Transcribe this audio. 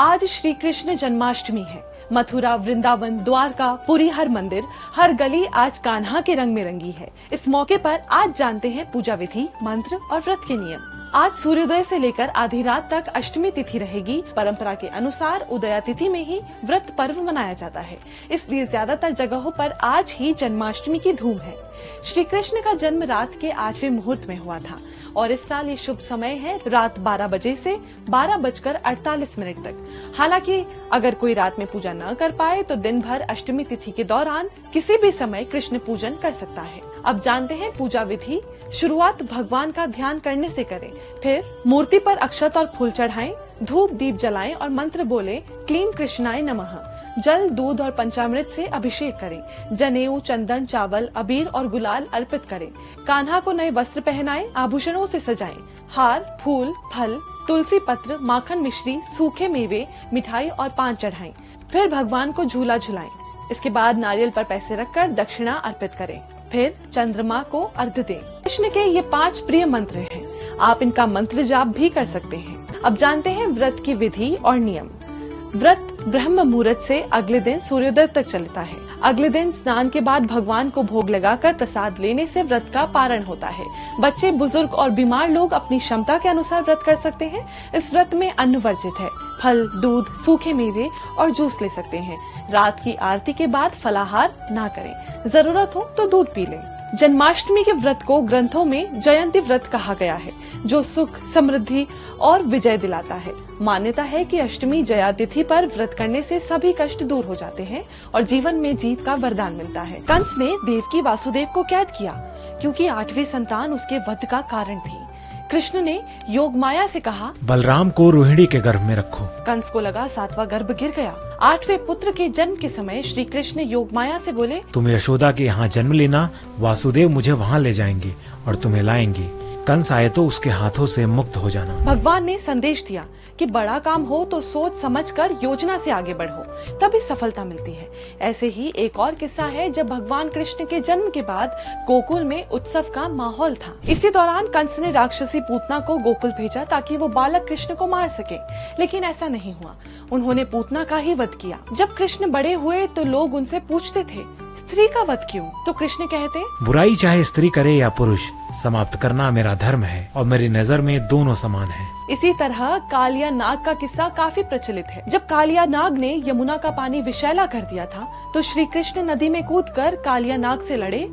आज श्री कृष्ण जन्माष्टमी है। मथुरा, वृंदावन, द्वारका, पुरी, हर मंदिर, हर गली आज कान्हा के रंग में रंगी है। इस मौके पर आज जानते हैं पूजा विधि, मंत्र और व्रत के नियम। आज सूर्योदय से लेकर आधी रात तक अष्टमी तिथि रहेगी। परंपरा के अनुसार उदया तिथि में ही व्रत पर्व मनाया जाता है, इसलिए ज्यादातर जगहों पर आज ही जन्माष्टमी की धूम है। श्री कृष्ण का जन्म रात के 8वें मुहूर्त में हुआ था और इस साल ये शुभ समय है रात 12 बजे से 12:48 तक। हालांकि अगर कोई रात में पूजा न कर पाए तो दिन भर अष्टमी तिथि के दौरान किसी भी समय कृष्ण पूजन कर सकता है। अब जानते हैं पूजा विधि। शुरुआत भगवान का ध्यान करने से करें, फिर मूर्ति पर अक्षत और फूल चढ़ाएं, धूप दीप जलाएं और मंत्र बोले क्लीं कृष्णाय नमः। जल, दूध और पंचामृत से अभिषेक करें। जनेऊ, चंदन, चावल, अबीर और गुलाल अर्पित करें। कान्हा को नए वस्त्र पहनाएं, आभूषणों से सजाएं। हार, फूल, फल, तुलसी पत्र, माखन मिश्री, सूखे मेवे, मिठाई और पान चढ़ाएं। फिर भगवान को झूला झुलाएं। इसके बाद नारियल पर पैसे रखकर दक्षिणा अर्पित करें। फिर चंद्रमा को अर्घ्य दें। कृष्ण के ये 5 प्रिय मंत्र हैं। आप इनका मंत्र जाप भी कर सकते हैं। अब जानते हैं व्रत की विधि और नियम। व्रत ब्रह्म मुहूर्त से अगले दिन सूर्योदय तक चलता है। अगले दिन स्नान के बाद भगवान को भोग लगाकर प्रसाद लेने से व्रत का पारण होता है। बच्चे, बुजुर्ग और बीमार लोग अपनी क्षमता के अनुसार व्रत कर सकते हैं। इस व्रत में अन्न वर्जित है। फल, दूध, सूखे मेवे और जूस ले सकते हैं। रात की आरती के बाद फलाहार ना करें। जरूरत हो तो दूध पी लें। जन्माष्टमी के व्रत को ग्रंथों में जयंती व्रत कहा गया है, जो सुख, समृद्धि और विजय दिलाता है। मान्यता है कि अष्टमी जया तिथि पर व्रत करने से सभी कष्ट दूर हो जाते हैं और जीवन में जीत का वरदान मिलता है। कंस ने देवकी वासुदेव को कैद किया क्योंकि 8वीं संतान उसके वध का कारण थी। कृष्ण ने योग माया से कहा, बलराम को रोहिणी के गर्भ में रखो। कंस को लगा 7वां गर्भ गिर गया। 8वें पुत्र के जन्म के समय श्री कृष्ण योग माया से बोले, तुम यशोदा के यहाँ जन्म लेना, वासुदेव मुझे वहाँ ले जाएंगे और तुम्हें लाएंगे। कंस आए तो उसके हाथों से मुक्त हो जाना। भगवान ने संदेश दिया कि बड़ा काम हो तो सोच समझकर योजना से आगे बढ़ो, तभी सफलता मिलती है। ऐसे ही एक और किस्सा है जब भगवान कृष्ण के जन्म के बाद गोकुल में उत्सव का माहौल था। इसी दौरान कंस ने राक्षसी पूतना को गोकुल भेजा ताकि वो बालक कृष्ण को मार सके, लेकिन ऐसा नहीं हुआ। उन्होंने पूतना का ही वध किया। जब कृष्ण बड़े हुए तो लोग उनसे पूछते थे, स्त्री का वध क्यों? तो कृष्ण कहते, बुराई चाहे स्त्री करे या पुरुष, समाप्त करना मेरा धर्म है और मेरी नजर में दोनों समान हैं। इसी तरह कालिया नाग का किस्सा काफी प्रचलित है। जब कालिया नाग ने यमुना का पानी विषैला कर दिया था तो श्री कृष्ण नदी में कूदकर कालिया नाग से लड़े